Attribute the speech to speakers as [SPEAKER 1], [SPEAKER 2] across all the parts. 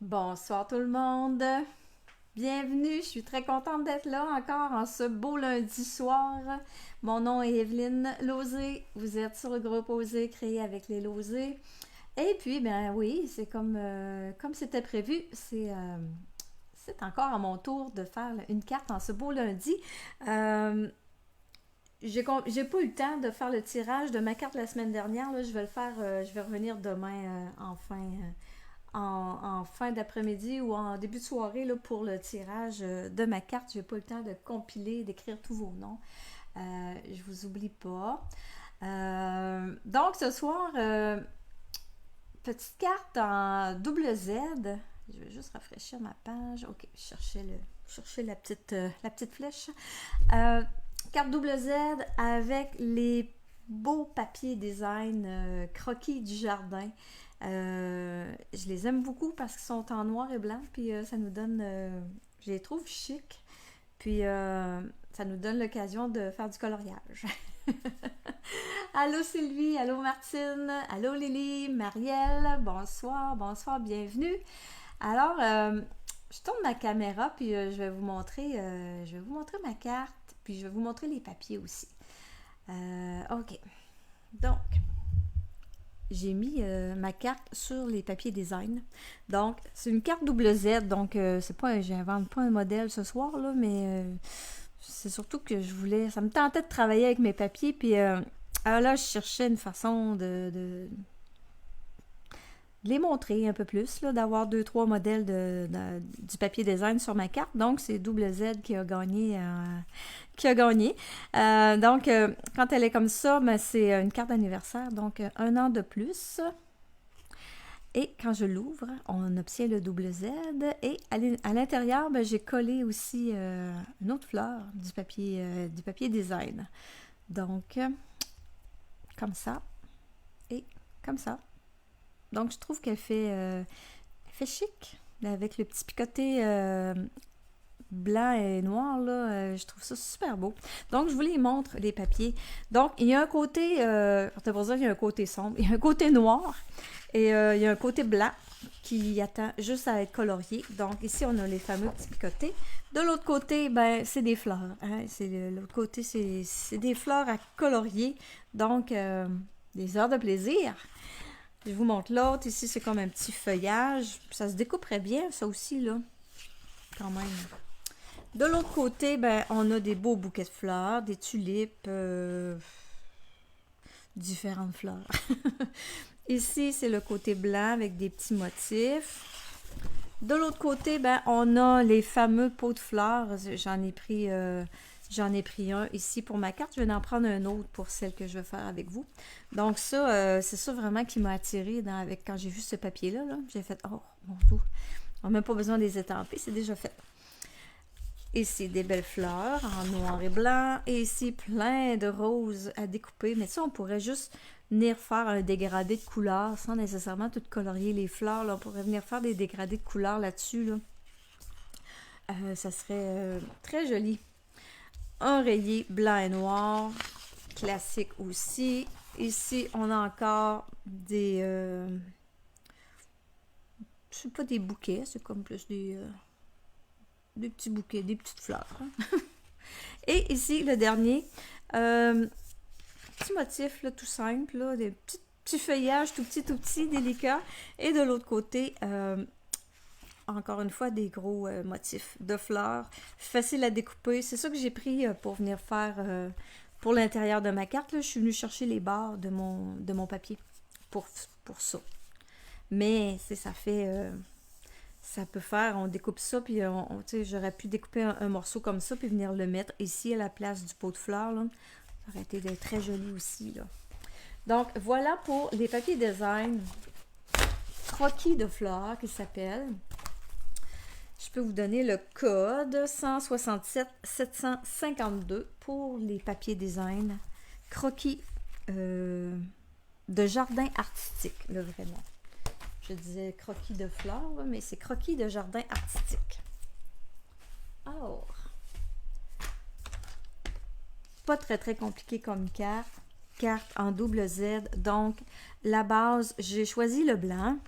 [SPEAKER 1] Bonsoir tout le monde, bienvenue, je suis très contente d'être là encore en ce beau lundi soir. Mon nom est Evelyne Lauzé, vous êtes sur le groupe Osée créé avec les Lauzé. Et puis, ben oui, c'est comme c'était prévu, c'est encore à mon tour de faire une carte en ce beau lundi. Euh, j'ai pas eu le temps de faire le tirage de ma carte la semaine dernière, là, je vais le faire, je vais revenir demain en fin d'après-midi ou en début de soirée là, pour le tirage de ma carte. J'ai pas eu le temps de compiler, d'écrire tous vos noms. Je vous oublie pas. Donc ce soir, petite carte en double Z. Je vais juste rafraîchir ma page. Ok, chercher la petite flèche. Euh, Carte double Z avec les beaux papiers design croquis du jardin. Je les aime beaucoup parce qu'ils sont en noir et blanc, puis ça nous donne, je les trouve chic, puis ça nous donne l'occasion de faire du coloriage. Allô Sylvie, allô Martine, allô Lily, Marielle, bonsoir, bonsoir, bienvenue. Alors, je tourne ma caméra, puis je vais vous montrer ma carte, puis je vais vous montrer les papiers aussi. Ok, donc j'ai mis ma carte sur les papiers design. Donc, c'est une carte double Z, donc c'est pas, j'invente pas un modèle ce soir, là, mais c'est surtout que ça me tentait de travailler avec mes papiers, puis là, je cherchais une façon de les montrer un peu plus, là, d'avoir deux, trois modèles du papier design sur ma carte. Donc, c'est double Z qui a gagné. Donc, quand elle est comme ça, ben, c'est une carte d'anniversaire, donc un an de plus. Et quand je l'ouvre, on obtient le double Z. Et à l'intérieur, ben, j'ai collé aussi une autre fleur du papier design. Donc, comme ça et comme ça. Donc, je trouve elle fait chic, avec le petit picoté blanc et noir, là, je trouve ça super beau. Donc, je vous les montre, les papiers. Donc, il y a un côté, pour ça, il y a un côté sombre, il y a un côté noir, et il y a un côté blanc qui attend juste à être colorié. Donc, ici, on a les fameux petits picotés. De l'autre côté, ben, c'est des fleurs. Hein? L'autre côté, c'est des fleurs à colorier. Donc, des heures de plaisir. Je vous montre l'autre. Ici, c'est comme un petit feuillage. Ça se découperait bien, ça aussi, là. Quand même. De l'autre côté, ben, on a des beaux bouquets de fleurs, des tulipes, différentes fleurs. Ici, c'est le côté blanc avec des petits motifs. De l'autre côté, ben, on a les fameux pots de fleurs. J'en ai pris un ici pour ma carte. Je vais en prendre un autre pour celle que je vais faire avec vous. Donc ça, c'est ça vraiment qui m'a attirée quand j'ai vu ce papier-là. Là. J'ai fait, oh, mon Dieu, on n'a même pas besoin de les étamper, c'est déjà fait. Ici, des belles fleurs en noir et blanc. Et ici, plein de roses à découper. Mais ça, on pourrait juste venir faire un dégradé de couleurs sans nécessairement tout colorier les fleurs. Là. On pourrait venir faire des dégradés de couleurs là-dessus. Là. Ça serait très joli. Un rayé blanc et noir. Classique aussi. Ici, on a encore c'est pas des bouquets, c'est comme plus des petits bouquets, des petites fleurs. Hein. Et ici, le dernier, petit motif là, tout simple, là, des petits feuillages tout petits, délicats. Et de l'autre côté, encore une fois, des gros motifs de fleurs, facile à découper. C'est ça que j'ai pris pour venir faire pour l'intérieur de ma carte. Là. Je suis venue chercher les barres de mon papier pour ça. Mais ça fait... ça peut faire, on découpe ça, puis j'aurais pu découper un morceau comme ça, puis venir le mettre ici à la place du pot de fleurs. Là. Ça aurait été très joli aussi. Là. Donc, voilà pour les papiers design croquis de fleurs qui s'appellent. Je peux vous donner le code 167 752 pour les papiers design croquis de jardin artistique, le vrai nom. Je disais croquis de fleurs, mais c'est croquis de jardin artistique. Alors, pas très très compliqué comme carte en double Z. Donc, la base, j'ai choisi le blanc.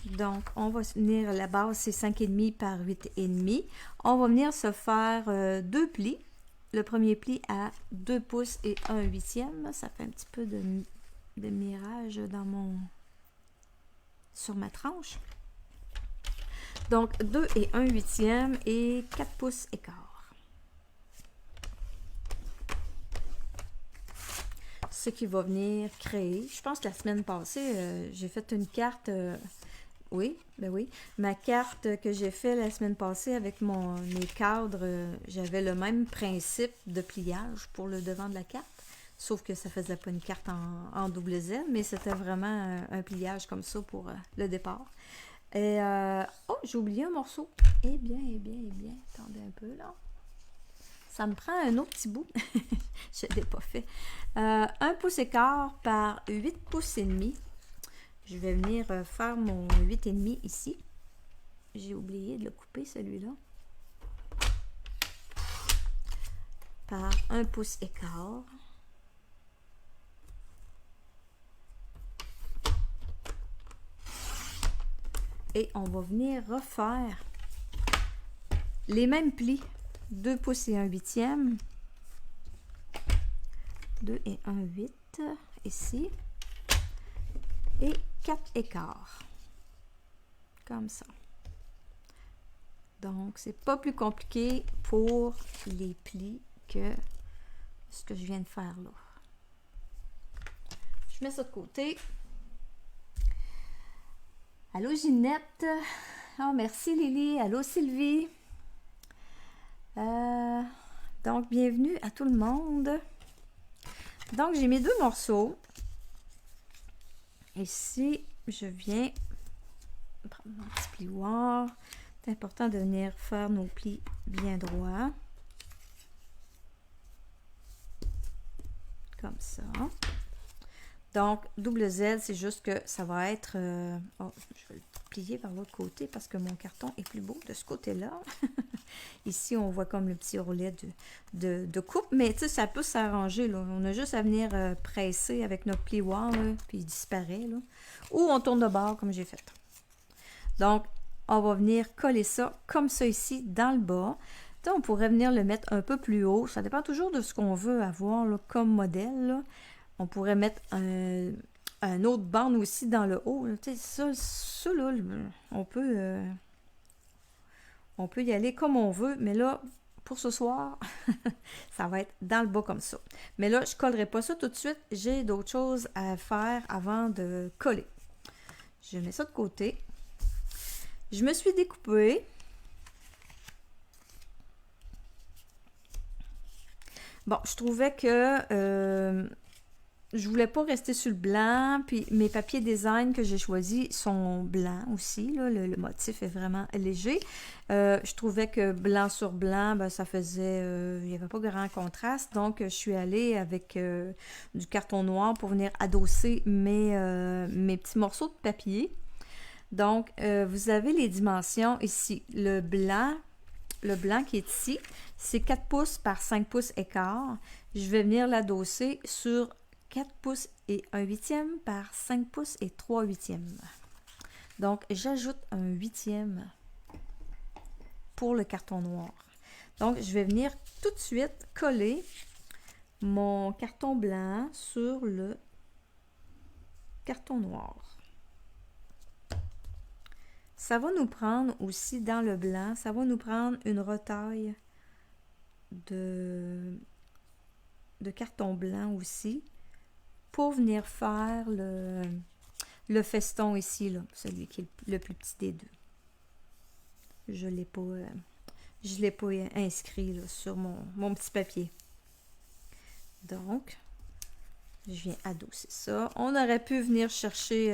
[SPEAKER 1] Donc, on va venir, la base, c'est 5,5 par 8,5. On va venir se faire deux plis. Le premier pli à 2 pouces et 1/8. Ça fait un petit peu de mirage sur ma tranche. Donc, 2 et 1/8 et 4 pouces écart. Ce qui va venir créer. Je pense que la semaine passée, j'ai fait une carte... oui, ben oui. Ma carte que j'ai fait la semaine passée avec mes cadres, j'avais le même principe de pliage pour le devant de la carte. Sauf que ça faisait pas une carte en double Z, mais c'était vraiment un pliage comme ça pour le départ. Et, oh, j'ai oublié un morceau. Eh bien. Attendez un peu, là. Ça me prend un autre petit bout. Je ne l'ai pas fait. 1 pouce écart par 8 pouces et demi. Je vais venir faire mon 8,5 ici. J'ai oublié de le couper, celui-là. Par 1 pouce écart. Et on va venir refaire les mêmes plis. 2 pouces et 1/8. 2 et 1/8 ici. Et 4 écarts. Comme ça. Donc, c'est pas plus compliqué pour les plis que ce que je viens de faire là. Je mets ça de côté. Allô Ginette. Oh, merci Lily. Allô Sylvie. Donc, bienvenue à tout le monde. Donc, j'ai mes 2 morceaux. Ici, je viens prendre mon petit plioir. C'est important de venir faire nos plis bien droits. Comme ça. Donc, double Z, c'est juste que ça va être... oh, je vais le plier par l'autre côté parce que mon carton est plus beau de ce côté-là. Ici, on voit comme le petit roulet de coupe. Mais tu sais, ça peut s'arranger. On a juste à venir presser avec notre plioir, là, puis il disparaît. Là. Ou on tourne de bord comme j'ai fait. Donc, on va venir coller ça comme ça ici dans le bas. Donc, on pourrait venir le mettre un peu plus haut. Ça dépend toujours de ce qu'on veut avoir là, comme modèle. Là. On pourrait mettre un autre bande aussi dans le haut. Tu sais, ça là, on peut y aller comme on veut. Mais là, pour ce soir, ça va être dans le bas comme ça. Mais là, je ne collerai pas ça tout de suite. J'ai d'autres choses à faire avant de coller. Je mets ça de côté. Je me suis découpée. Bon, je trouvais que je voulais pas rester sur le blanc, puis mes papiers design que j'ai choisis sont blancs aussi, là, le motif est vraiment léger. Je trouvais que blanc sur blanc, ben, ça faisait, il n'y avait pas grand contraste, donc je suis allée avec du carton noir pour venir adosser mes petits morceaux de papier. Donc, vous avez les dimensions ici. Le blanc qui est ici, c'est 4 pouces par 5 pouces écart. Je vais venir l'adosser sur 4 pouces et 1/8 par 5 pouces et 3/8. Donc, j'ajoute un 8e pour le carton noir. Donc, je vais venir tout de suite coller mon carton blanc sur le carton noir. Ça va nous prendre aussi dans le blanc, ça va nous prendre une retaille de carton blanc aussi pour venir faire le feston ici, là, celui qui est le plus petit des deux. Je ne l'ai pas inscrit là, sur mon petit papier. Donc, je viens adosser ça. On aurait pu venir chercher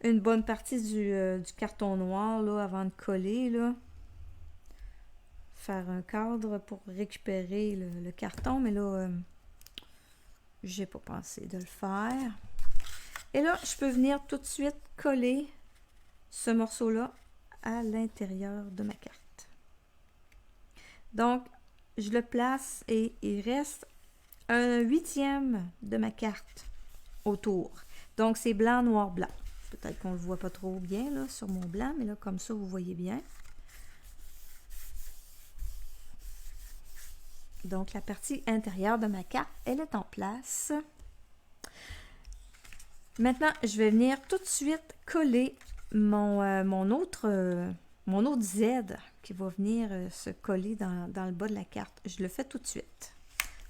[SPEAKER 1] une bonne partie du carton noir là, avant de coller. Là. Faire un cadre pour récupérer le carton, mais là, j'ai pas pensé de le faire. Et là, je peux venir tout de suite coller ce morceau-là à l'intérieur de ma carte. Donc, je le place et il reste un 8e de ma carte autour. Donc, c'est blanc, noir, blanc. Peut-être qu'on ne le voit pas trop bien là, sur mon blanc, mais là, comme ça, vous voyez bien. Donc, la partie intérieure de ma carte, elle est en place. Maintenant, je vais venir tout de suite coller mon autre Z qui va venir se coller dans le bas de la carte. Je le fais tout de suite.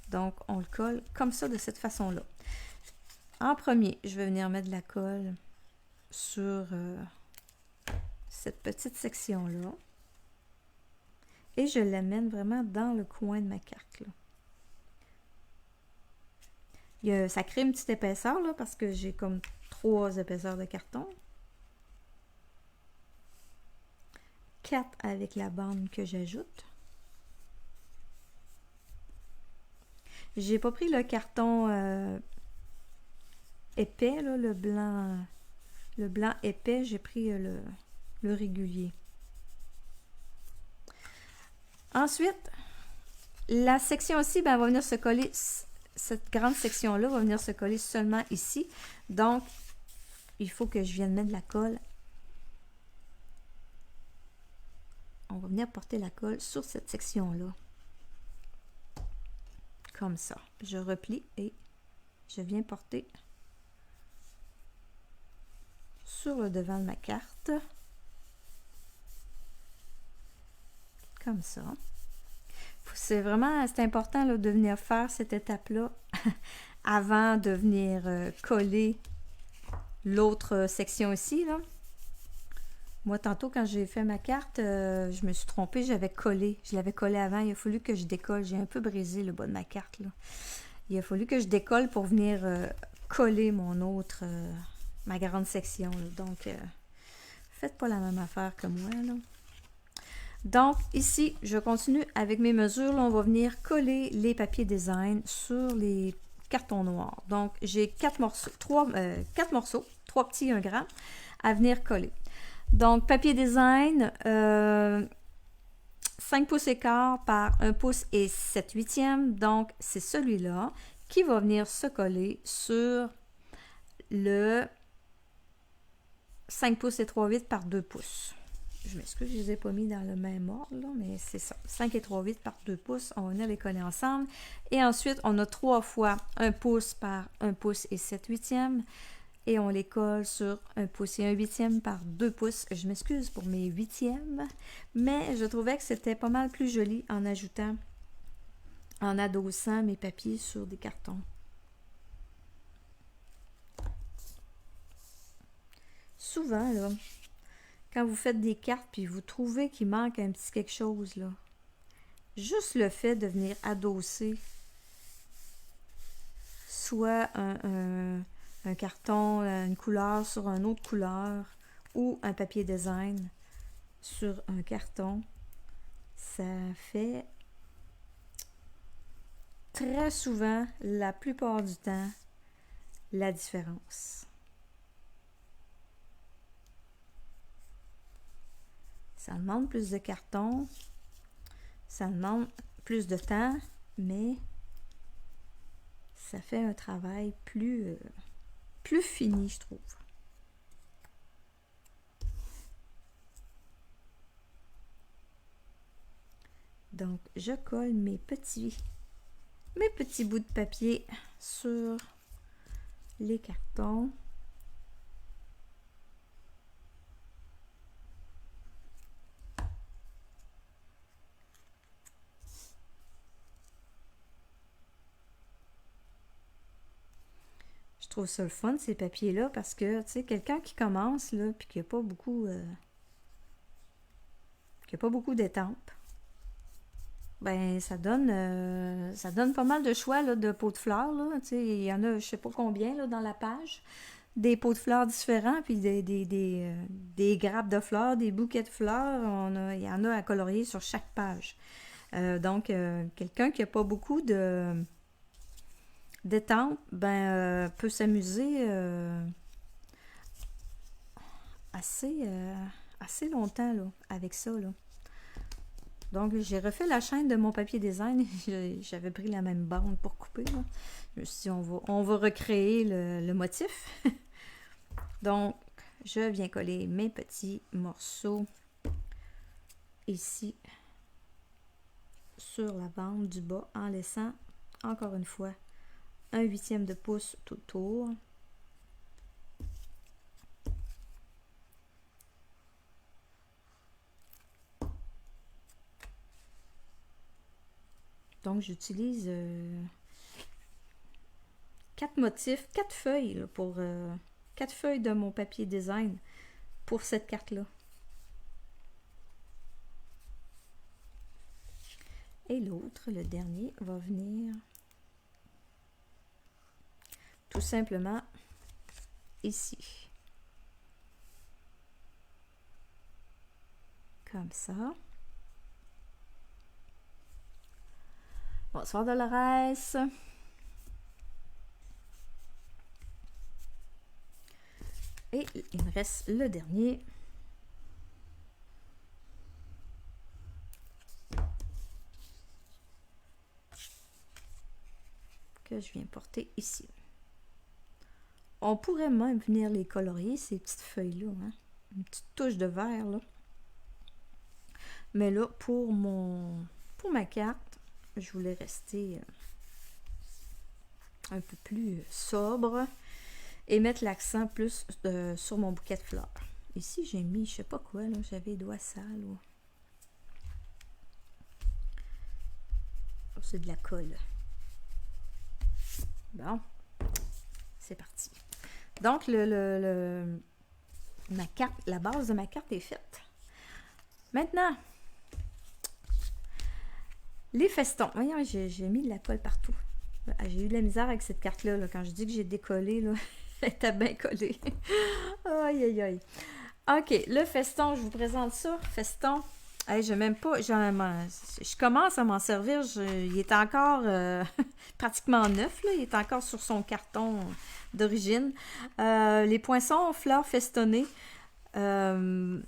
[SPEAKER 1] Donc, on le colle comme ça, de cette façon-là. En premier, je vais venir mettre de la colle sur cette petite section-là. Et je l'amène vraiment dans le coin de ma carte, là. Ça crée une petite épaisseur, là, parce que j'ai comme 3 épaisseurs de carton. 4 avec la bande que j'ajoute. J'ai pas pris le carton épais, là, le blanc épais, j'ai pris le régulier. Ensuite, la section aussi, ben, va venir se coller, cette grande section-là va venir se coller seulement ici. Donc, il faut que je vienne mettre de la colle. On va venir porter la colle sur cette section-là. Comme ça. Je replie et je viens porter sur le devant de ma carte. Comme ça. C'est important là, de venir faire cette étape-là avant de venir coller l'autre section ici, là. Moi, tantôt, quand j'ai fait ma carte, je me suis trompée, j'avais collé. Je l'avais collé avant, il a fallu que je décolle. J'ai un peu brisé le bas de ma carte, là. Il a fallu que je décolle pour venir coller ma grande section, là. Donc, faites pas la même affaire que moi, là. Donc, ici, je continue avec mes mesures. Là, on va venir coller les papiers design sur les cartons noirs. Donc, j'ai 4 morceaux, 3 petits et 1 grand, à venir coller. Donc, papier design, 5 pouces et quart par 1 pouce et 7/8. Donc, c'est celui-là qui va venir se coller sur le 5 pouces et 3/8 par 2 pouces. Je m'excuse, je ne les ai pas mis dans le même ordre, là, mais c'est ça. 5 et 3/8 par 2 pouces, on va venir les coller ensemble. Et ensuite, on a 3 fois 1 pouce par 1 pouce et 7/8. Et on les colle sur 1 pouce et 1/8 par 2 pouces. Je m'excuse pour mes 8e, mais je trouvais que c'était pas mal plus joli en adossant mes papiers sur des cartons. Souvent, là, quand vous faites des cartes puis vous trouvez qu'il manque un petit quelque chose, là, juste le fait de venir adosser soit un carton, une couleur sur une autre couleur ou un papier design sur un carton, ça fait très souvent, la plupart du temps, la différence. Ça demande plus de carton, ça demande plus de temps, mais ça fait un travail plus fini, je trouve. Donc, je colle mes petits bouts de papier sur les cartons. Je trouve ça le fun, ces papiers-là, parce que, tu sais, quelqu'un qui commence, là, puis qui n'a pas beaucoup d'étampes, ben, ça donne pas mal de choix, là, de pots de fleurs, là. Tu sais, il y en a, je sais pas combien, là, dans la page, des pots de fleurs différents, puis des grappes de fleurs, des bouquets de fleurs, il y en a à colorier sur chaque page. Donc, quelqu'un qui n'a pas beaucoup d'étampes, ben, peut s'amuser assez longtemps là, avec ça. Là. Donc, j'ai refait la chaîne de mon papier design. J'avais pris la même bande pour couper. Là. Je me suis dit, on va recréer le motif. Donc, je viens coller mes petits morceaux ici sur la bande du bas en laissant encore une fois un 1/8 de pouce tout autour. Donc j'utilise 4 motifs, 4 feuilles là, pour 4 feuilles de mon papier design pour cette carte là. Et l'autre, le dernier, va venir tout simplement ici. Comme ça. Bonsoir Dolores. Et il me reste le dernier. Que je viens porter ici. On pourrait même venir les colorier, ces petites feuilles-là. Hein? Une petite touche de vert, là. Mais là, pour ma carte, je voulais rester un peu plus sobre et mettre l'accent plus sur mon bouquet de fleurs. Ici, j'ai mis, je sais pas quoi, là, j'avais les doigts sales. Ou... Oh, c'est de la colle. Bon, c'est parti. Donc, ma carte, la base de ma carte est faite. Maintenant, les festons. Voyons, j'ai mis de la colle partout. J'ai eu de la misère avec cette carte-là. Là. Quand je dis que j'ai décollé, là, elle était bien collée. Aïe, aïe, aïe. OK, le feston, je vous présente ça. Feston. Hey, je même pas. Je commence à m'en servir. Il est encore pratiquement neuf. Là. Il est encore sur son carton d'origine. Les poinçons fleurs festonnées. J'aime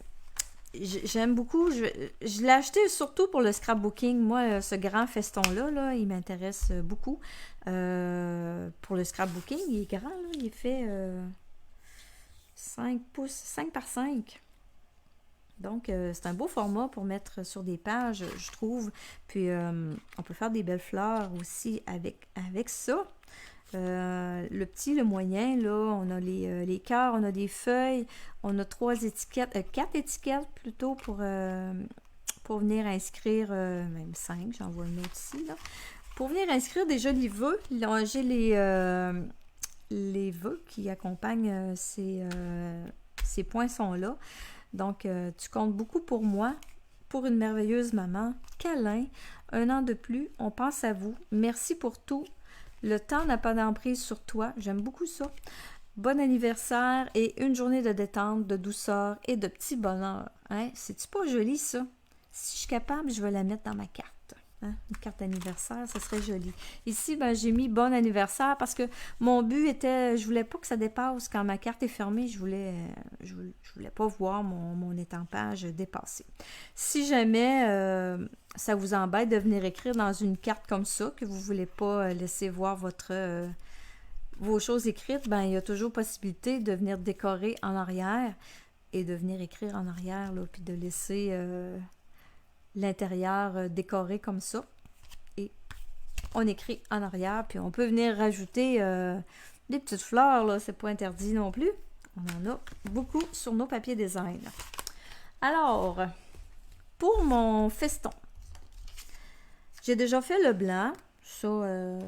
[SPEAKER 1] beaucoup. Je l'ai acheté surtout pour le scrapbooking. Moi, ce grand feston-là, là, il m'intéresse beaucoup. Pour le scrapbooking, il est grand. Là, il fait 5 pouces, 5 par 5. Donc, c'est un beau format pour mettre sur des pages, je trouve. Puis, on peut faire des belles fleurs aussi avec ça. Le petit, le moyen, là, on a les cœurs, on a des feuilles, on a 4 étiquettes plutôt pour venir inscrire, même 5, j'en vois une autre ici, là. Pour venir inscrire des jolis vœux, j'ai les vœux qui accompagnent ces poinçons-là. Donc, tu comptes beaucoup pour moi, pour une merveilleuse maman. Câlin, 1 an de plus, on pense à vous. Merci pour tout. Le temps n'a pas d'emprise sur toi. J'aime beaucoup ça. Bon anniversaire et une journée de détente, de douceur et de petit bonheur. Hein? C'est-tu pas joli, ça? Si je suis capable, je vais la mettre dans ma carte. Hein? Une carte d'anniversaire, ça serait joli. Ici, ben, j'ai mis bon anniversaire parce que mon but était, je voulais pas que ça dépasse. Quand ma carte est fermée, je voulais pas voir mon étampage dépasser. Si jamais ça vous embête de venir écrire dans une carte comme ça, que vous voulez pas laisser voir vos choses écrites, ben il y a toujours possibilité de venir décorer en arrière et de venir écrire en arrière, là, puis de laisser l'intérieur décoré comme ça. Et on écrit en arrière, puis on peut venir rajouter des petites fleurs, là, c'est pas interdit non plus. On en a beaucoup sur nos papiers design. Alors, pour mon feston, j'ai déjà fait le blanc. Ça,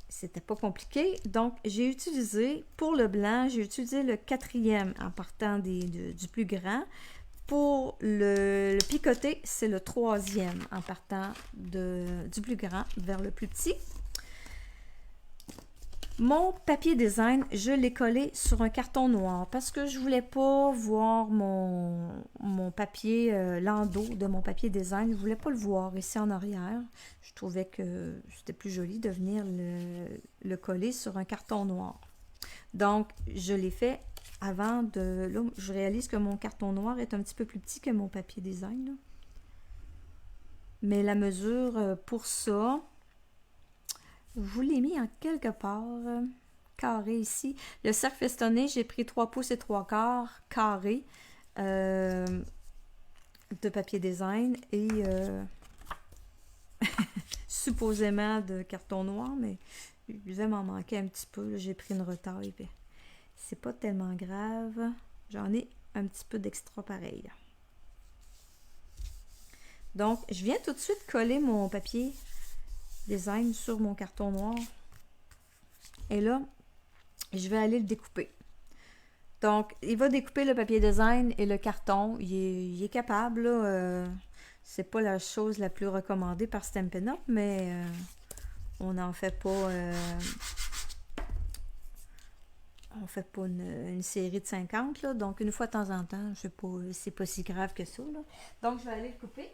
[SPEAKER 1] c'était pas compliqué. Donc, j'ai utilisé, pour le blanc, j'ai utilisé le 4e en partant du plus grand. Pour le picoté, c'est le 3e en partant du plus grand vers le plus petit. Mon papier design, je l'ai collé sur un carton noir parce que je voulais pas voir mon papier, l'endos de mon papier design. Je voulais pas le voir ici en arrière. Je trouvais que c'était plus joli de venir le coller sur un carton noir. Donc, je l'ai fait avant de... Là, je réalise que mon carton noir est un petit peu plus petit que mon papier design. Là. Mais la mesure pour ça... Je vous l'ai mis en quelque part, carré ici. Le cercle festonné, j'ai pris 3 pouces et 3 quarts carré de papier design et supposément de carton noir, mais il devait m'en manquer un petit peu. J'ai pris une retaille. C'est pas tellement grave. J'en ai un petit peu d'extra pareil. Donc, je viens tout de suite coller mon papier design sur mon carton noir. Et là, je vais aller le découper. Donc, il va découper le papier design et le carton. Il est capable, là. C'est pas la chose la plus recommandée par Stampin' Up, mais on n'en fait pas... on fait pas une série de 50, là. Donc, une fois de temps en temps, je sais pas, c'est pas si grave que ça, là. Donc, je vais aller le couper.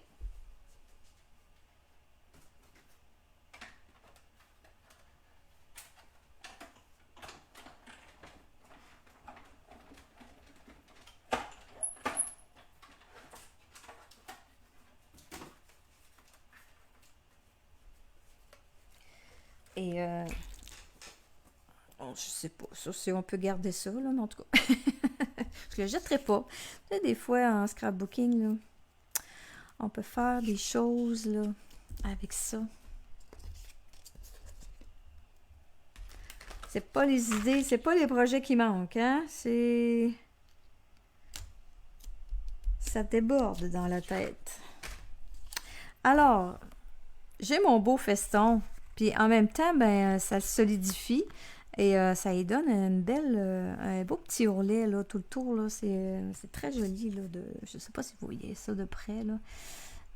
[SPEAKER 1] Et je sais pas, ça, si on peut garder ça, là, mais en tout cas, je le jetterai pas. Tu sais, des fois, en scrapbooking, là, on peut faire des choses, là, avec ça. C'est pas les idées, c'est pas les projets qui manquent, hein? C'est... Ça déborde dans la tête. Alors, j'ai mon beau feston, puis en même temps, ben, ça se solidifie et ça y donne une belle, un beau petit ourlet, là, tout le tour, là. C'est très joli, là. Je sais pas si vous voyez ça de près, là.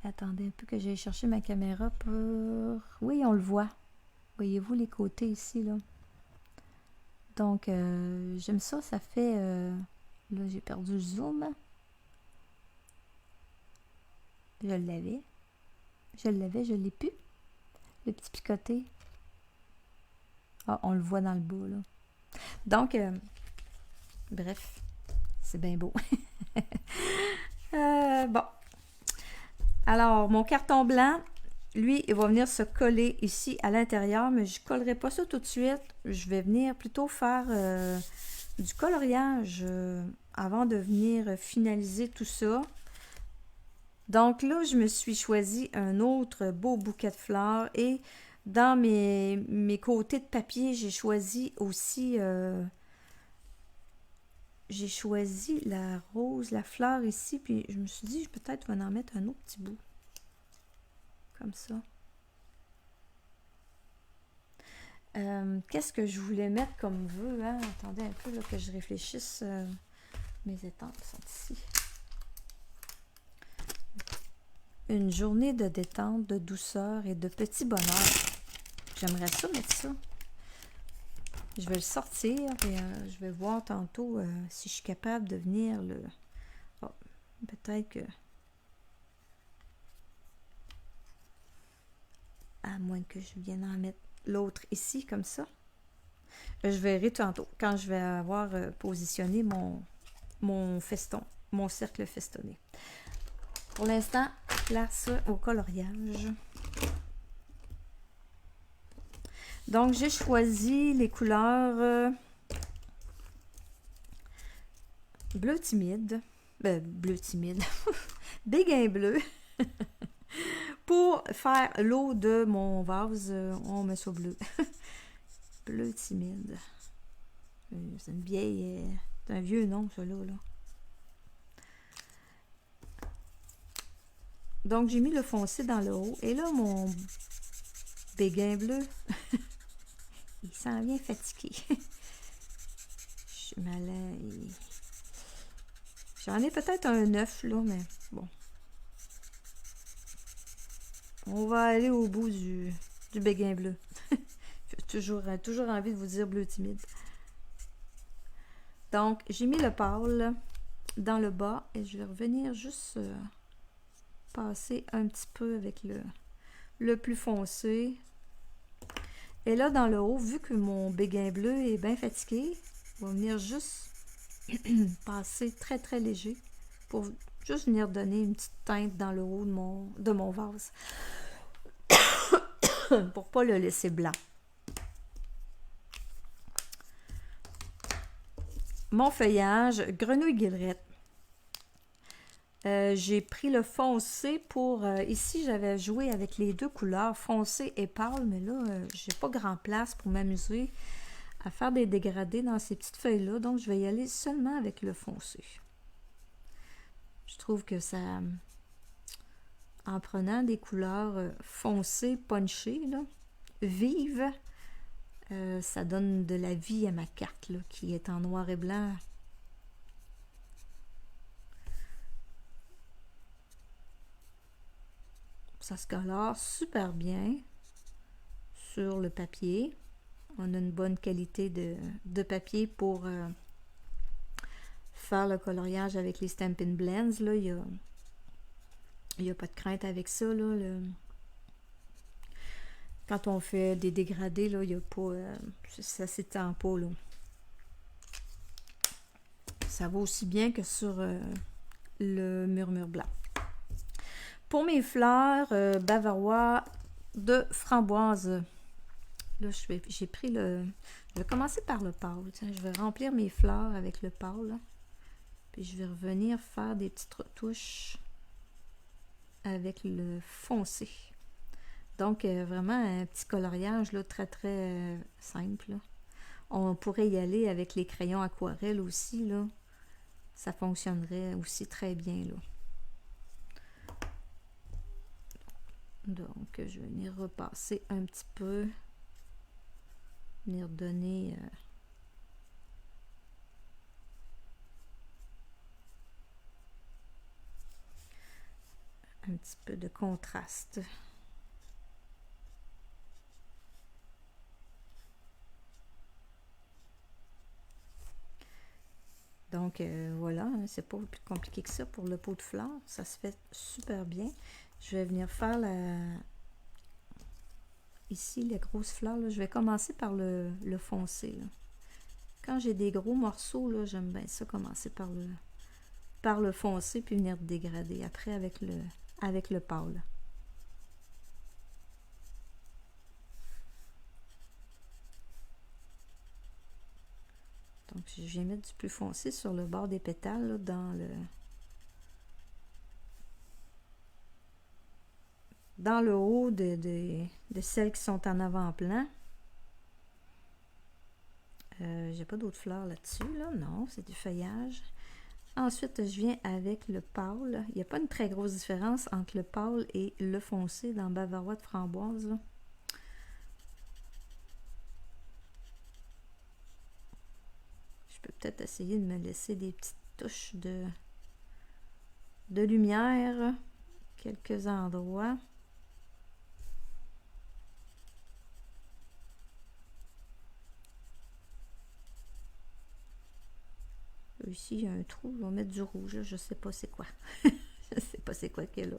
[SPEAKER 1] Attendez un peu que j'aille chercher ma caméra pour... Oui, on le voit. Voyez-vous les côtés ici, là? Donc, j'aime ça, ça fait... là, j'ai perdu le zoom. Je l'avais. Je l'ai plus. Le petit picoté. Ah, on le voit dans le bas, là. Donc, bref, c'est bien beau. Bon. Alors, mon carton blanc, lui, il va venir se coller ici à l'intérieur, mais je ne collerai pas ça tout de suite. Je vais venir plutôt faire du coloriage avant de venir finaliser tout ça. Donc là, je me suis choisi un autre beau bouquet de fleurs et dans mes côtés de papier, j'ai choisi aussi j'ai choisi la rose, la fleur ici, puis je me suis dit peut-être je vais en mettre un autre petit bout. Comme ça. Qu'est-ce que je voulais mettre comme vœu, hein? Attendez un peu là, que je réfléchisse. Mes étampes sont ici. Une journée de détente, de douceur et de petit bonheur. J'aimerais ça mettre ça. Je vais le sortir et je vais voir tantôt si je suis capable de venir le... Oh, peut-être que... À moins que je vienne en mettre l'autre ici, comme ça. Je verrai tantôt, quand je vais avoir positionné mon feston, mon cercle festonné. Pour l'instant, place au coloriage. Donc, j'ai choisi les couleurs bleu timide. Bleu timide. Béguin bleu. Pour faire l'eau de mon vase, on met ça bleu. Bleu timide. C'est une vieille... c'est un vieux nom, ça, là. Donc, j'ai mis le foncé dans le haut. Et là, mon béguin bleu, il s'en vient fatigué. Je suis malade. J'en ai peut-être un 9, là, mais bon. On va aller au bout du béguin bleu. J'ai toujours envie de vous dire bleu timide. Donc, j'ai mis le pâle dans le bas et je vais revenir juste passer un petit peu avec le plus foncé. Et là, dans le haut, vu que mon béguin bleu est bien fatigué, on va venir juste passer très très léger pour juste venir donner une petite teinte dans le haut de mon vase. Pour pas le laisser blanc. mon feuillage, grenouille guillerette. J'ai pris le foncé pour... ici, j'avais joué avec les deux couleurs, foncé et pâle, mais là, j'ai pas grand place pour m'amuser à faire des dégradés dans ces petites feuilles-là, donc je vais y aller seulement avec le foncé. Je trouve que ça... En prenant des couleurs foncées, punchées, là, vives, ça donne de la vie à ma carte, là, qui est en noir et blanc. Ça se colore super bien sur le papier. On a une bonne qualité de papier pour faire le coloriage avec les Stampin' Blends. Là, il n'y a pas de crainte avec ça. Là, quand on fait des dégradés, là, il y a pas, ça s'étend pas. Là. Ça va aussi bien que sur le murmure blanc. Pour mes fleurs, bavarois de framboise. Là, j'ai pris le... Je vais commencer par le pâle. Tiens, je vais remplir mes fleurs avec le pâle. Là. Puis je vais revenir faire des petites retouches avec le foncé. Donc, vraiment un petit coloriage là, très, très simple. Là. On pourrait y aller avec les crayons aquarelle aussi. Là. Ça fonctionnerait aussi très bien. Là. Donc, je vais venir repasser un petit peu. Venir donner... un petit peu de contraste. Donc voilà, c'est pas plus compliqué que ça pour le pot de fleurs. Ça se fait super bien. Je vais venir faire ici les grosses fleurs. Là. Je vais commencer par le foncé. Là. Quand j'ai des gros morceaux, j'aime bien ça, commencer par le foncé puis venir dégrader après avec le pâle. Donc, je viens mettre du plus foncé sur le bord des pétales, là, dans le haut de celles qui sont en avant-plan. J'ai pas d'autres fleurs là-dessus, là. Non, c'est du feuillage. Ensuite, je viens avec le pâle. Il n'y a pas une très grosse différence entre le pâle et le foncé dans bavarois de framboise, là. Je peux peut-être essayer de me laisser des petites touches de lumière, quelques endroits. Ici, il y a un trou, on va mettre du rouge, là. Je sais pas c'est quoi. Je sais pas c'est quoi qu'il y a là.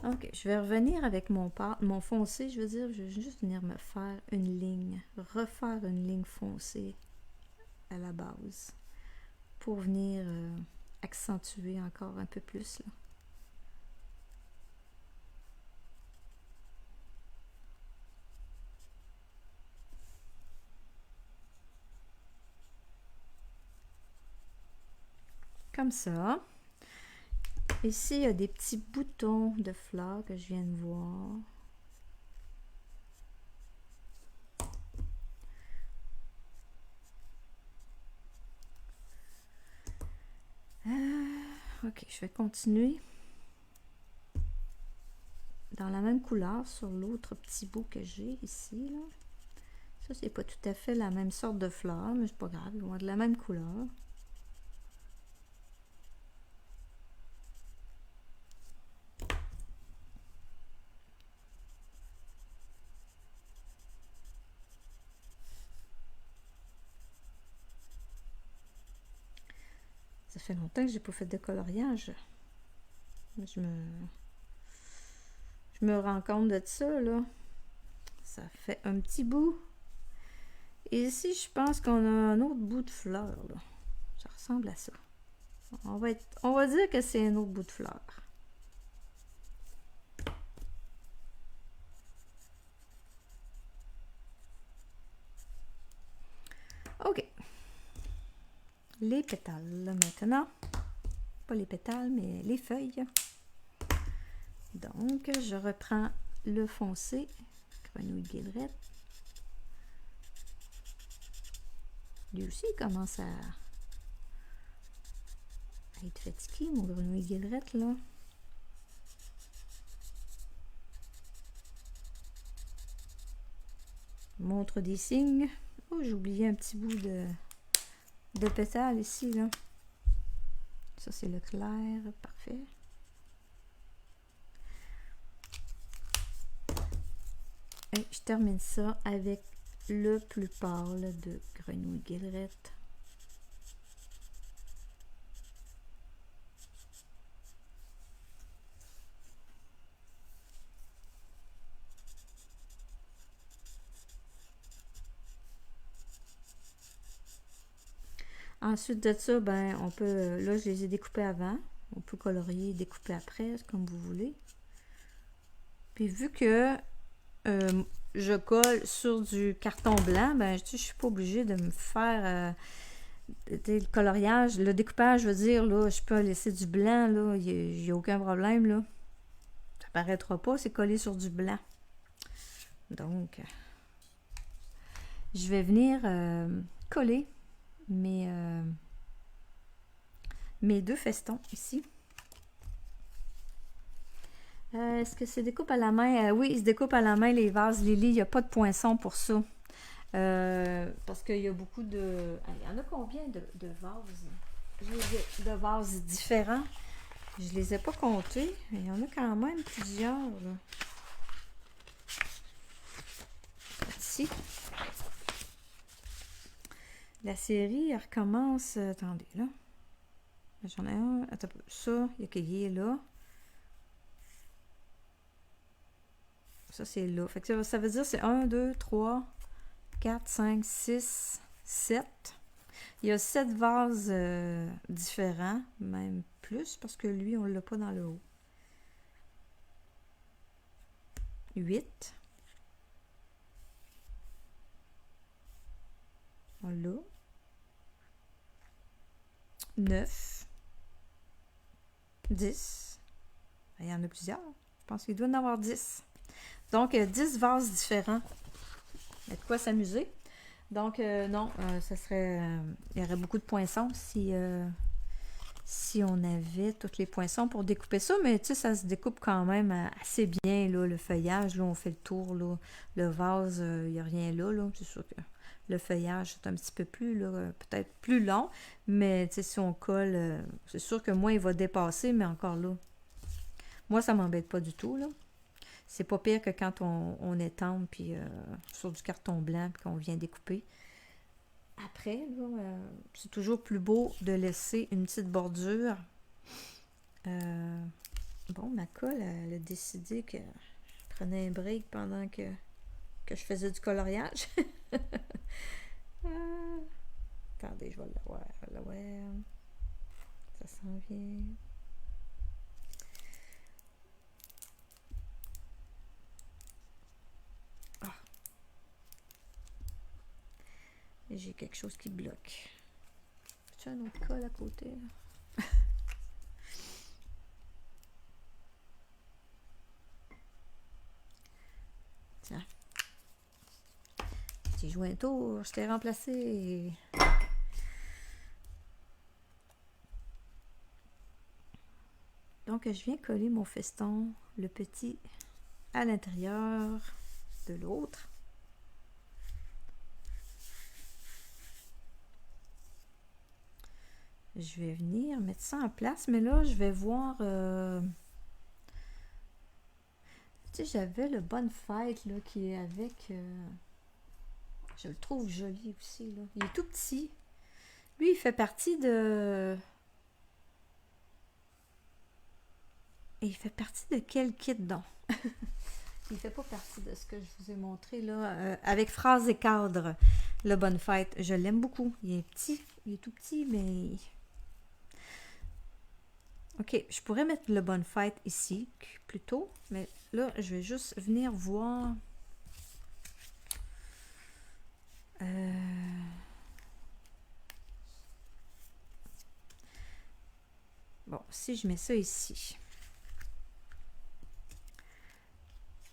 [SPEAKER 1] Ok, je vais revenir avec mon foncé, je veux dire, je vais juste venir me faire une ligne, refaire une ligne foncée à la base pour venir accentuer encore un peu plus, là. Comme ça. Ici, il y a des petits boutons de fleurs que je viens de voir. Ok, je vais continuer dans la même couleur sur l'autre petit bout que j'ai ici, là. Ça, c'est pas tout à fait la même sorte de fleur, mais c'est pas grave, ils vont être de la même couleur. Ça fait longtemps que j'ai pas fait de coloriage. Je me rends compte de ça, là. Ça fait un petit bout. Et ici, je pense qu'on a un autre bout de fleur, là. ressemble à ça. On va dire que c'est un autre bout de fleur. OK. Les pétales maintenant. Pas les pétales, mais les feuilles. Donc, je reprends le foncé. Grenouille guillerette. Lui aussi, il commence à être fatigué, mon grenouille guillerette, là. Montre des signes. Oh, j'ai oublié un petit bout de pétale ici, là. Ça, c'est le clair. Parfait. Et je termine ça avec le plus pâle de grenouille guillerette. Ensuite de ça, ben, on peut, là, je les ai découpés avant. On peut colorier et découper après, comme vous voulez. Puis vu que je colle sur du carton blanc, ben, je suis pas obligée de me faire le coloriage, le découpage, je veux dire, là, je peux laisser du blanc, là, il n'y a aucun problème, là. Ça paraîtra pas, c'est collé sur du blanc. Donc, je vais venir coller mes deux festons ici. Est-ce que c'est découpe à la main? Oui, il se découpe à la main les vases Lily. Il n'y a pas de poinçon pour ça. Parce qu'il y a beaucoup de... Il y en a combien de vases? De vases différents. Je ne les ai pas comptés. Mais il y en a quand même plusieurs. Là. Ici. La série, elle recommence... attendez, là. J'en ai un. Attends, ça, il y a qui est là. Ça, c'est là. Fait que ça veut dire c'est 1, 2, 3, 4, 5, 6, 7. Il y a 7 vases différents, même plus, parce que lui, on ne l'a pas dans le haut. 8. On l'a. 9. 10. Il y en a plusieurs. Je pense qu'il doit en avoir 10. Donc, 10 vases différents. Il y a de quoi s'amuser. Donc, non, ça serait... il y aurait beaucoup de poinçons si on avait tous les poinçons pour découper ça. Mais tu sais, ça se découpe quand même assez bien, là, le feuillage. Là, on fait le tour, là. Le vase, il n'y a rien là, là. C'est sûr que le feuillage, c'est un petit peu plus, là, peut-être plus long. Mais tu sais, si on colle, c'est sûr que moi, il va dépasser, mais encore là. Moi, ça ne m'embête pas du tout, là. C'est pas pire que quand on étend puis sur du carton blanc puis qu'on vient découper. Après, c'est toujours plus beau de laisser une petite bordure. Bon, ma colle, elle a décidé que je prenais un break pendant que je faisais du coloriage. Attendez, je vais l'avoir. Ça s'en vient. J'ai quelque chose qui bloque. As-tu un autre colle à côté? Là? Tiens. J'ai joué un tour, je t'ai remplacé. Donc, je viens coller mon feston, le petit, à l'intérieur de l'autre. Je vais venir mettre ça en place, mais là, je vais voir... Tu sais, j'avais le Bonne Fête, là, qui est avec... je le trouve joli aussi, là. Il est tout petit. Lui, il fait partie de... Et il fait partie de quel kit, donc? Il fait pas partie de ce que je vous ai montré, là, avec phrase et cadre. Le Bonne Fête, je l'aime beaucoup. Il est petit, il est tout petit, mais... Ok, je pourrais mettre le Bonne Fête ici, plutôt, mais là, je vais juste venir voir... Bon, si je mets ça ici...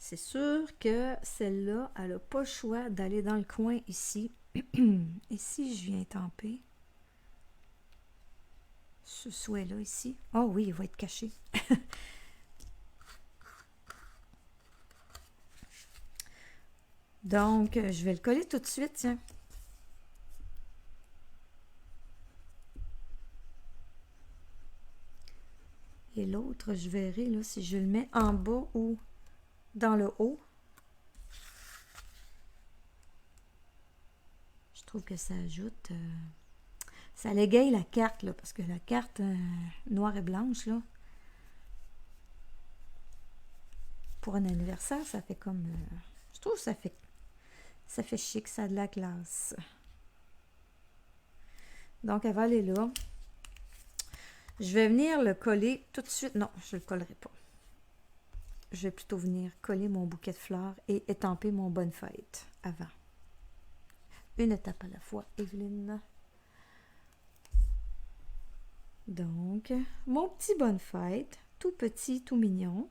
[SPEAKER 1] C'est sûr que celle-là, elle n'a pas le choix d'aller dans le coin ici. Et si je viens tamper ce souhait-là ici? Oh oui, il va être caché. Donc, je vais le coller tout de suite, tiens. Et l'autre, je verrai là, si je le mets en bas ou dans le haut. Je trouve que ça ajoute... ça l'égaye la carte, là, parce que la carte noire et blanche, là, pour un anniversaire, ça fait comme... je trouve que ça fait chic, ça a de la classe. Donc, elle va aller là. Je vais venir le coller tout de suite. Non, je ne le collerai pas. Je vais plutôt venir coller mon bouquet de fleurs et étamper mon Bonne Fête avant. Une étape à la fois, Evelyne. Donc, mon petit Bonne Fête, tout petit, tout mignon.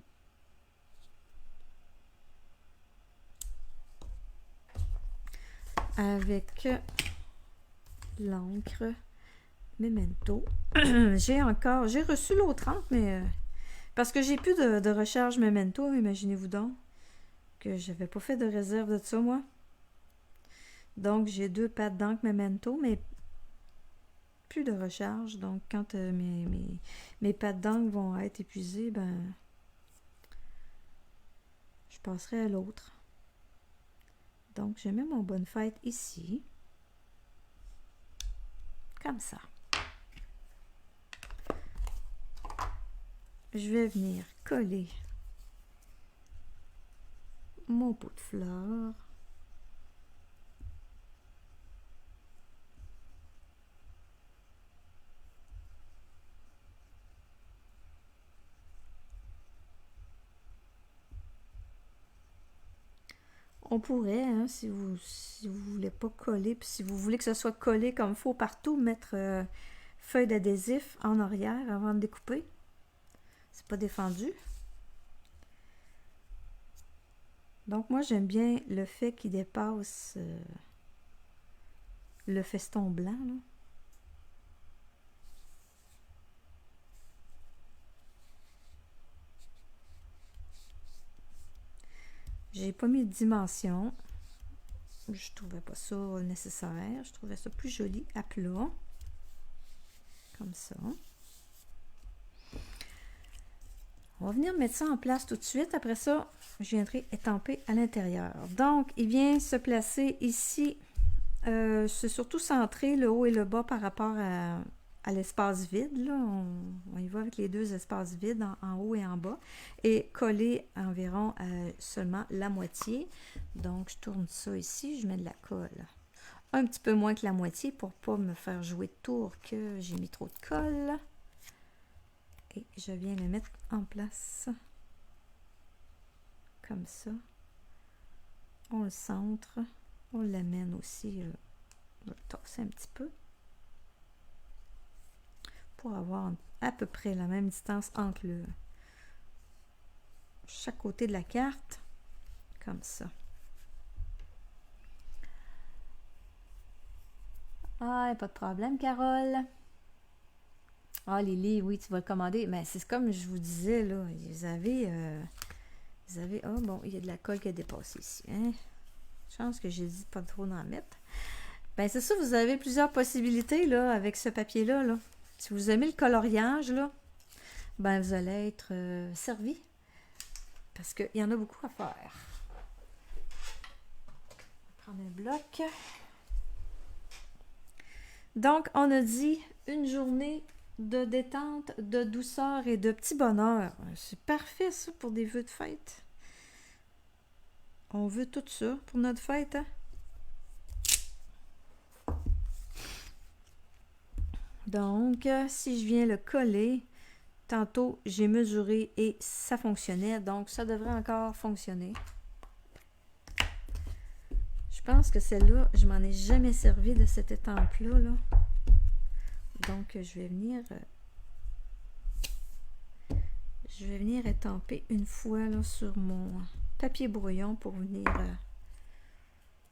[SPEAKER 1] Avec l'encre Memento. J'ai reçu l'autre encre, mais parce que j'ai plus de recharge Memento, imaginez-vous donc que j'avais pas fait de réserve de ça, moi. Donc, j'ai 2 pattes d'encre Memento, mais plus de recharge. Donc, quand mes pattes d'encre vont être épuisées, ben, je passerai à l'autre. Donc, je mets mon Bonne Fête ici. Comme ça. Je vais venir coller mon pot de fleurs. On pourrait, hein, si vous voulez pas coller, puis si vous voulez que ce soit collé comme il faut partout, mettre feuille d'adhésif en arrière avant de découper. C'est pas défendu. Donc moi j'aime bien le fait qu'il dépasse le feston blanc, là. J'ai pas mis de dimension. Je trouvais pas ça nécessaire. Je trouvais ça plus joli à plat. Comme ça. On va venir mettre ça en place tout de suite. Après ça, je viendrai étamper à l'intérieur. Donc, il vient se placer ici. C'est surtout centré le haut et le bas par rapport à l'espace vide. Là. On y va avec les 2 espaces vides en haut et en bas. Et coller environ seulement la moitié. Donc, je tourne ça ici. Je mets de la colle. Un petit peu moins que la moitié pour ne pas me faire jouer de tour que j'ai mis trop de colle. Et je viens le mettre en place. Comme ça. On le centre. On l'amène aussi. On le torser un petit peu. Pour avoir à peu près la même distance entre chaque côté de la carte. Comme ça. Ah, pas de problème, Carole. Ah, Lily, oui, tu vas le commander. Mais c'est comme je vous disais, là. Vous avez... oh, bon, il y a de la colle qui a dépassé ici. Hein? Chance que j'ai dit pas trop d'en mettre. Ben, c'est ça, vous avez plusieurs possibilités, là, avec ce papier-là, là. Si vous aimez le coloriage, là, ben, vous allez être servi. Parce qu'il y en a beaucoup à faire. On va prendre un bloc. Donc, on a dit une journée de détente, de douceur et de petit bonheur. C'est parfait, ça, pour des vœux de fête. On veut tout ça pour notre fête, hein? Donc, si je viens le coller, tantôt j'ai mesuré et ça fonctionnait, donc ça devrait encore fonctionner. Je pense que celle-là, je m'en ai jamais servi de cette étampe-là, là. Donc, je vais venir étamper une fois là, sur mon papier brouillon pour venir...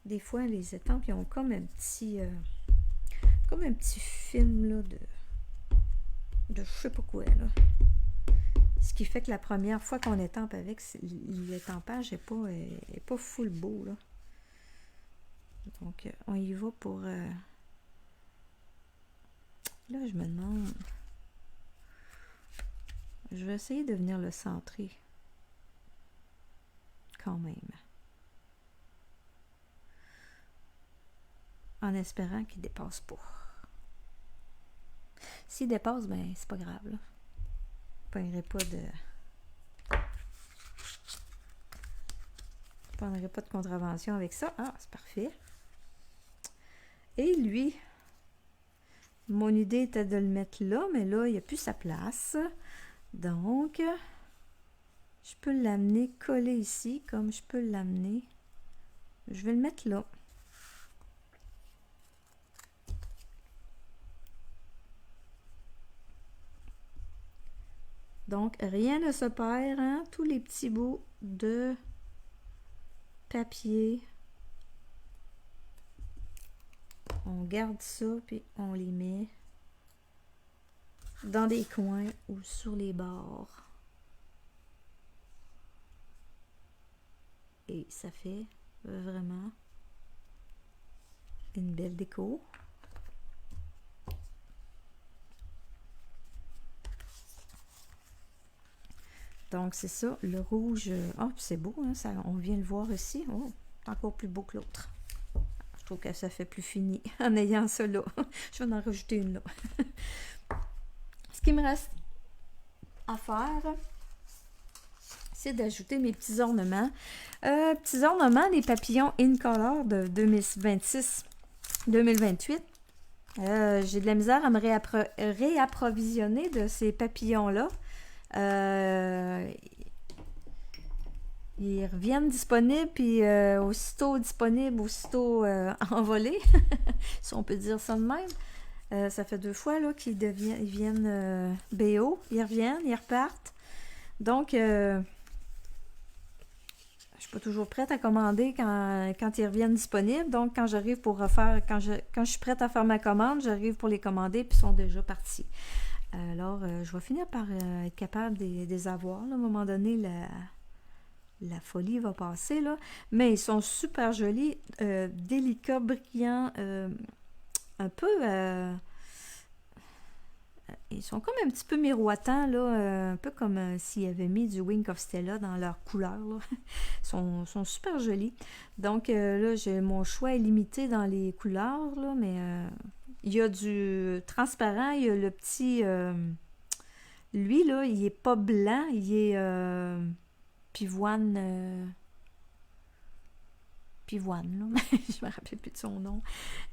[SPEAKER 1] des fois, les étampes, ils ont comme un petit film là, de je sais pas quoi, là. Ce qui fait que la première fois qu'on étampe avec, l'étampage n'est pas full beau, là. Donc, on y va pour... Là, je me demande... Je vais essayer de venir le centrer. Quand même. En espérant qu'il dépasse pas. S'il dépasse, ben c'est pas grave, là. Je ne prendrai pas de contravention avec ça. Ah, c'est parfait. Et lui, mon idée était de le mettre là, mais là, il n'y a plus sa place. Donc, je peux l'amener collé ici, comme je peux l'amener. Je vais le mettre là. Donc, rien ne se perd, hein? Tous les petits bouts de papier. On garde ça, puis on les met dans des coins ou sur les bords. Et ça fait vraiment une belle déco. Donc, c'est ça, le rouge. Oh, c'est beau, hein, ça, on vient le voir ici. Oh, c'est encore plus beau que l'autre. Je trouve que ça fait plus fini en ayant ça là. Je vais en rajouter une là. Ce qui me reste à faire, c'est d'ajouter mes petits ornements. Petits ornements, des papillons in color de 2026-2028. J'ai de la misère à me réapprovisionner de ces papillons-là. Ils reviennent disponibles, puis aussitôt disponibles, aussitôt envolés, si on peut dire ça de même. Ça fait 2 fois là, ils viennent BO, ils reviennent, ils repartent. Donc, je suis pas toujours prête à commander quand ils reviennent disponibles. Donc, quand j'arrive pour refaire, quand je suis prête à faire ma commande, j'arrive pour les commander, puis ils sont déjà partis. Alors, je vais finir par être capable de les avoir. Là. À un moment donné, la folie va passer, là. Mais ils sont super jolis, délicats, brillants, un peu... ils sont comme un petit peu miroitants, là, un peu comme s'ils avaient mis du Wink of Stella dans leur couleur. Là. Ils sont super jolis. Donc, là, mon choix est limité dans les couleurs, là, mais... il y a du transparent, il y a le petit... lui, là, il est pas blanc, il est pivoine... pivoine, là. Je me rappelle plus de son nom.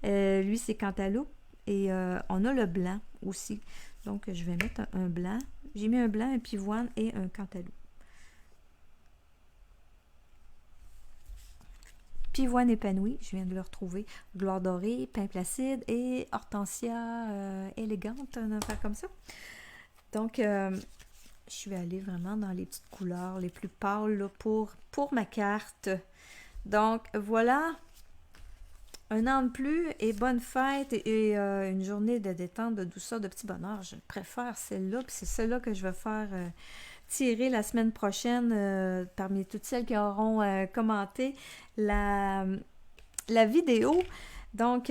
[SPEAKER 1] Lui, c'est Cantaloupe. Et on a le blanc aussi. Donc, je vais mettre un blanc. J'ai mis un blanc, un pivoine et un Cantaloupe. Pivoine épanoui, je viens de le retrouver. Gloire dorée, pain placide et hortensia élégante, un affaire comme ça. Donc, je suis allée vraiment dans les petites couleurs les plus pâles là, pour ma carte. Donc, voilà. Un an de plus et bonne fête et une journée de détente, de douceur, de petit bonheur. Je préfère celle-là, puis c'est celle-là que je vais faire tirer la semaine prochaine parmi toutes celles qui auront commenté la vidéo. Donc,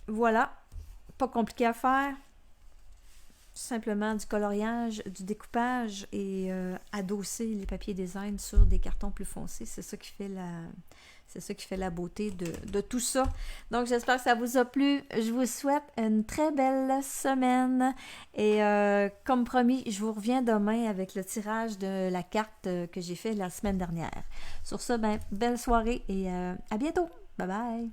[SPEAKER 1] voilà, pas compliqué à faire. Simplement du coloriage, du découpage et adosser les papiers design sur des cartons plus foncés. C'est ça qui fait la beauté de tout ça. Donc, j'espère que ça vous a plu. Je vous souhaite une très belle semaine. Et comme promis, je vous reviens demain avec le tirage de la carte que j'ai fait la semaine dernière. Sur ce, belle soirée et à bientôt. Bye bye!